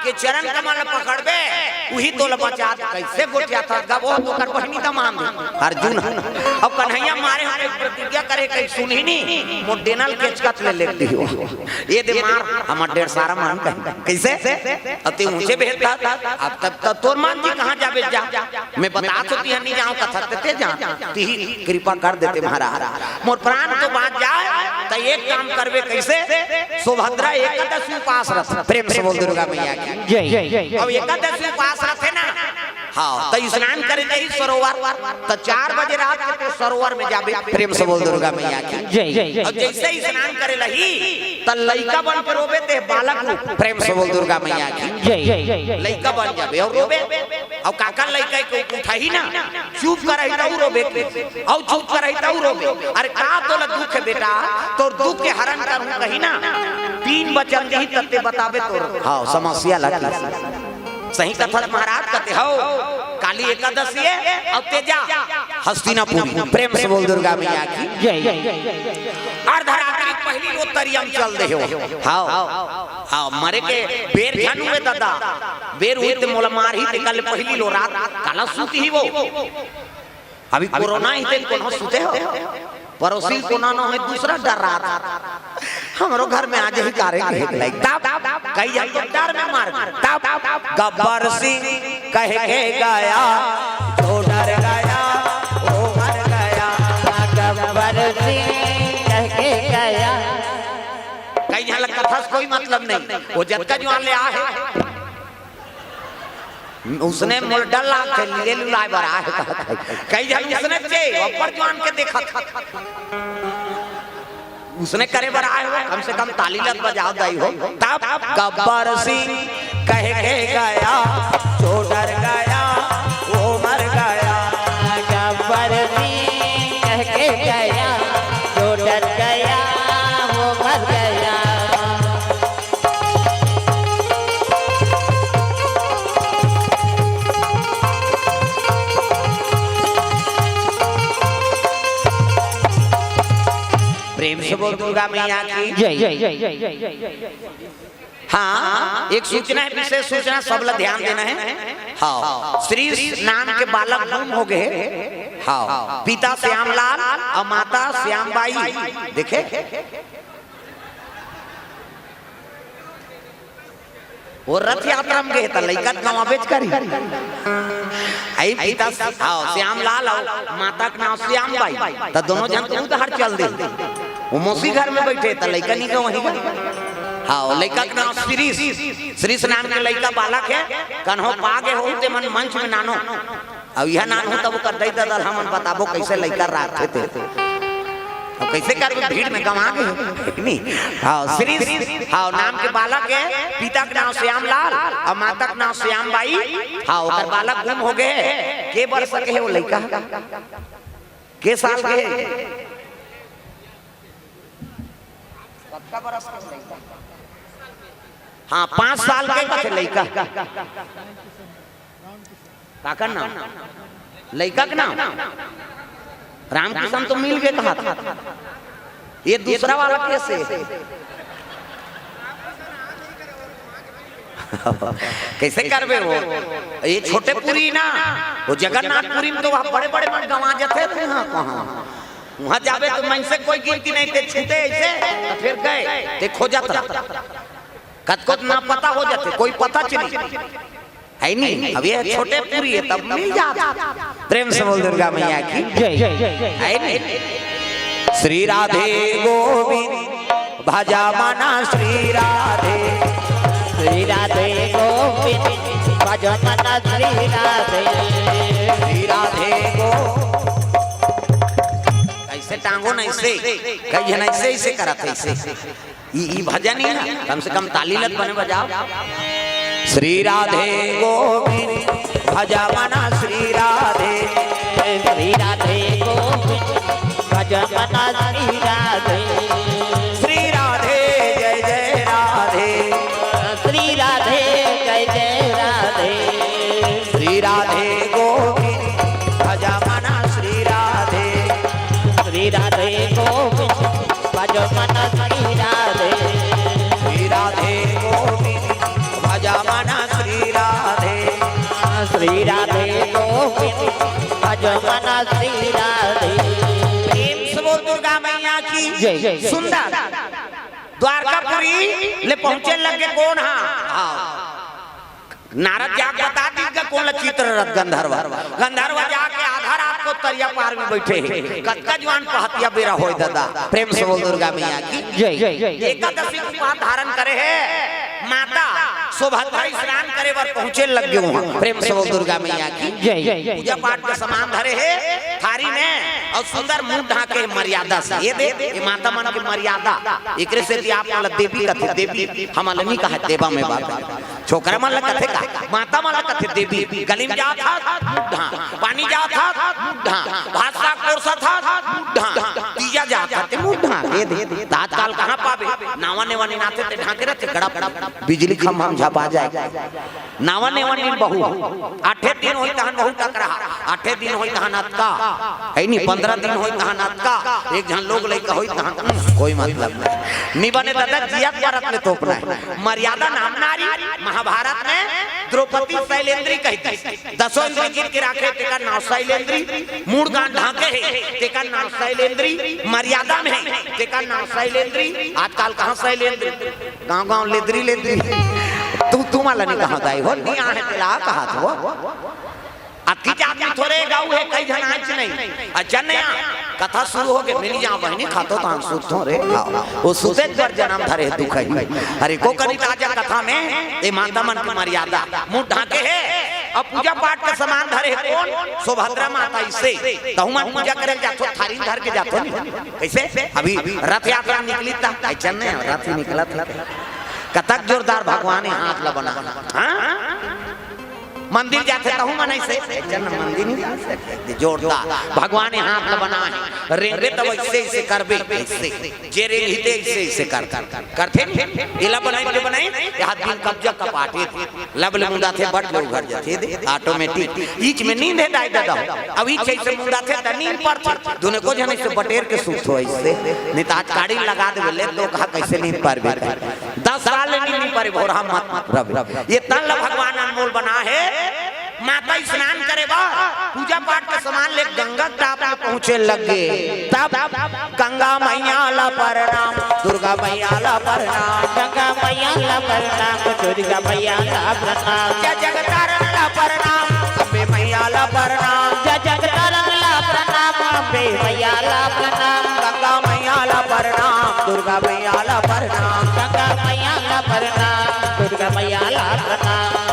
के चरण कमल पकड़बे वही तो बचा कैसे गोटिया था गबो तो कर बहनी तमाम अर्जुन अब कन्हैया मारे हम प्रतिज्ञा करे कहीं सुनी नहीं मोडेनल केचकत ले लेती हो ये दे मार हमर डेढ़ सारा मान कैसे अति ऊंचे भेजता अब तब तोर मान जी कहां जाबे जा मैं बता तो ती नहीं जाऊं कथा देते जा ती कृपा कर देते महाराज मोर प्राण तो बात जाए त एक काम करबे कैसे सुभद्रा एकादशी उपास रथ प्रेम से बोल दुर्गा मैया की जय अब एकादशी उपास रथ है ना हाँ तो स्नान करे नहीं सरोवर तो 4 बजे रात के सरोवर में जाबे प्रेम से बोल दुर्गा मैया की जय अब जैसे स्नान करे लही त लइका बन के रोबे ते बालक प्रेम से बोल दुर्गा मैया की जय लइका बन जाबे और रोबे अब काका लइका को उठाई ना चुप करही त रोबे और चुप करही त रोबे अरे का तोला दुख है बेटा तोर दुख के हरण करूं कही ना 3 वचन ही तते बताबे तोर हां समस्या लगी सही कथा महाराज कहते हो काली एकादशी है अब तेजा हस्तिनापुर प्रेम से बोल दुर्गा मैया की जय अर्धरात्रि पहली रोतरियम चल दे हो हां हां मरे के बेर जन हुए दादा बेर हुए ते मोला मार ही निकल पहली लो रात काला सूती ही वो अभी कोरोना ही ते कोनो सूते हो पड़ोसी को ना है दूसरा डर रहा हमरो घर में आज ही कारे लाइक तब कई जाई डर में मार तब गब्बर सिंह कह के गया तो डर गया ओ मर गया गब्बर सिंह कह के गया कई यहाँ कथा कोई मतलब नहीं वो जब का जवान ले आ है उसने मुर्डा ला के ले लाए बरा है कई जन उसने चे ऊपर जवान के देखा उसने करे बरा है कम से कम ताली लग बजाओ दाई हो तब गब्बर सिंह कह के गया तो डर गया वो मर गया गब्बर सिंह कह के गया तो डर गया वो मर गया प्रेम से बोल दुर्गा मैया की जय हाँ एक सूचना है विशेष सूचना सब लोग ध्यान देना है हाँ श्री नाम के बालक गुम हो गए हाँ पिता श्यामलाल और माता श्यामबाई देखे वो रथ यात्रा में गए थे लइका गाँव बेच करी आई पिता श्यामलाल और माता का नाम श्यामबाई तो दोनों जन तो उधर चल दे वो मौसी घर में बैठे तो लइका नहीं का वहीं हाँ लइका का नाम श्रीश नाम के लइका बालक है कन्हो पागे हो ते मन मंच में नानो अब यह नानो तब कर दई दल हमन बताबो कैसे लइका रात थे अब कैसे कर भीड़ में गवा गए नहीं हाँ श्रीश हाँ नाम के बालक है पिता का नाम श्यामलाल और माता का नाम श्यामबाई हाँ ओकर बालक गुम हो गए के वर्ष के है वो लइका के साल के हाँ 5 साल के लइका का नाम लइका का नाम रामकृष्ण तो मिल गए कहा था ये दूसरा वाला कैसे कैसे करबे वो ये छोटे पुरी ना वो जगन्नाथपुरी में तो वहाँ बड़े बड़े मन गंवा जाते थे कहाँ वहाँ जाबे तो मन से कोई गिनती नहीं थे छूटे ऐसे फिर गए ते खो जाता कत ना पता हो जाते कोई पता चली है नहीं अब ये छोटे पूरी है तब मिल जाता प्रेम से बोल दुर्गा मैया की जय है नहीं श्री राधे गोविंद भजा मना श्री राधे गोविंद भजा मना श्री राधे गो कैसे टांगो नहीं से कहीं नहीं से इसे करते इसे ये भजन ही ना कम से कम ताली लग बने बजाओ श्री राधे गोविंद भजा मना श्री राधे गोविंद भजा मना श्री राधे जय जय राधे श्री राधे जय जय राधे श्री राधे गोविंद भजा मना श्री राधे गोविंद भजा मना श्री राधे गोविंद भजा मना श्री राधे गोविंद भज मन श्री राधे। प्रेम से बोल दुर्गा मैया की जय। सुंदर द्वारकापुरी ले पहुंचे लगे कौन हाँ नारद जाग बता दी कौन चित्ररथ गंधर्व गंधर्व जाके आधा रात को तरिया पार में बैठे कत्का जवान पहतिया बेरा होय दादा। प्रेम से बोल दुर्गा मैया की जय। एकादशी उपवास धारण करे है माता सुभद्रा स्नान करे बर पहुंचे लग गए वहां। प्रेम से बोल दुर्गा मैया की जय। पूजा पाठ के सामान धरे है थारी में और सुंदर मुंह ढाके मर्यादा से ये दे ये माता मन की मर्यादा एकरे से आप वाला देवी कथे देवी हमल नहीं कहा देवा में बाप छोकरा मन कथे का माता मन कथे देवी गली में जा था ढा पानी जा था ढा भाषा कोर्सा था ढा तीजा जा था ते मुंह ढा दे तात्काल कहां पावे नावा नेवा नाते ते ढाके रहते गड़ा बिजली खंभा में झपा जाए नावा नेवा बहु 8 दिन होई तहन बहु टकरा 8 दिन होई तहन अतका है नहीं 15 दिन होई तहन अतका एक जन लोग लइका होई तहन कोई मतलब नहीं बने दादा जिया परत ले तोपना है। मर्यादा नाम नारी महाभारत में द्रौपदी शैलेंद्री कहती 10 इंद्री गिर के राखे तेका नाम शैलेंद्री मूड़ गांठ ढाके है तेका नाम शैलेंद्री मर्यादा में है तेका नाम शैलेंद्री। आजकल कहां शैलेंद्री गांव लेद्री लेद्री तू माला नहीं कहा दाई हो नहीं आहे तेला कहा तो अति जाति थोड़े गाँव है कई जन आज नहीं अजनया कथा शुरू हो गए मिली जा बहनी खातो तान सुतो रे वो सुते पर जन्म धरे दुख है। अरे को कनी ताजा कथा में ये माता मन की मर्यादा मुंह ढाके है अब पूजा पाठ का सामान धरे है कौन सुभद्रा माता इसे तहुमा पूजा करे जातो थारी धर के जातो कैसे अभी रथ यात्रा निकली था ऐसा नहीं रथ निकला था कतक जोरदार भगवान ने हाथ ला बना हाँ मंदिर जाते कहूँ मन ऐसे मंदिर नहीं जा सकते जोरदार भगवान ने हाथ बना है रेंगे तो ऐसे ऐसे करबे ऐसे जे रे हिते ऐसे ऐसे करते इला बनाए हाथ दिन कब्जा कपाटे लबले मुंडा थे बट लोग घर जाते ऑटोमेटिक ईच में नींद है दाई दादा अब ईच ऐसे मुंडा थे त नींद पर दोनों को जने से बटेर के सुत हो ऐसे नहीं तो आज काड़ी लगा दे ले लोग कहा कैसे नींद पर 10 साल नींद पर भोरा मत रवि ये तन भगवान अनमोल बना है। माता स्नान करे बा पूजा पाठ का सामान ले गंगा ताप में पहुंचे लगे तब गंगा मैया ला प्रणाम दुर्गा मैया ला प्रणाम गंगा मैया ला प्रणाम दुर्गा मैया ला प्रणाम जय जगतारण ला प्रणाम अम्बे मैया ला प्रणाम जय जगतारण ला प्रणाम अम्बे मैया ला प्रणाम गंगा मैया ला प्रणाम दुर्गा मैया ला प्रणाम गंगा मैया ला प्रणाम दुर्गा मैया ला प्रणाम।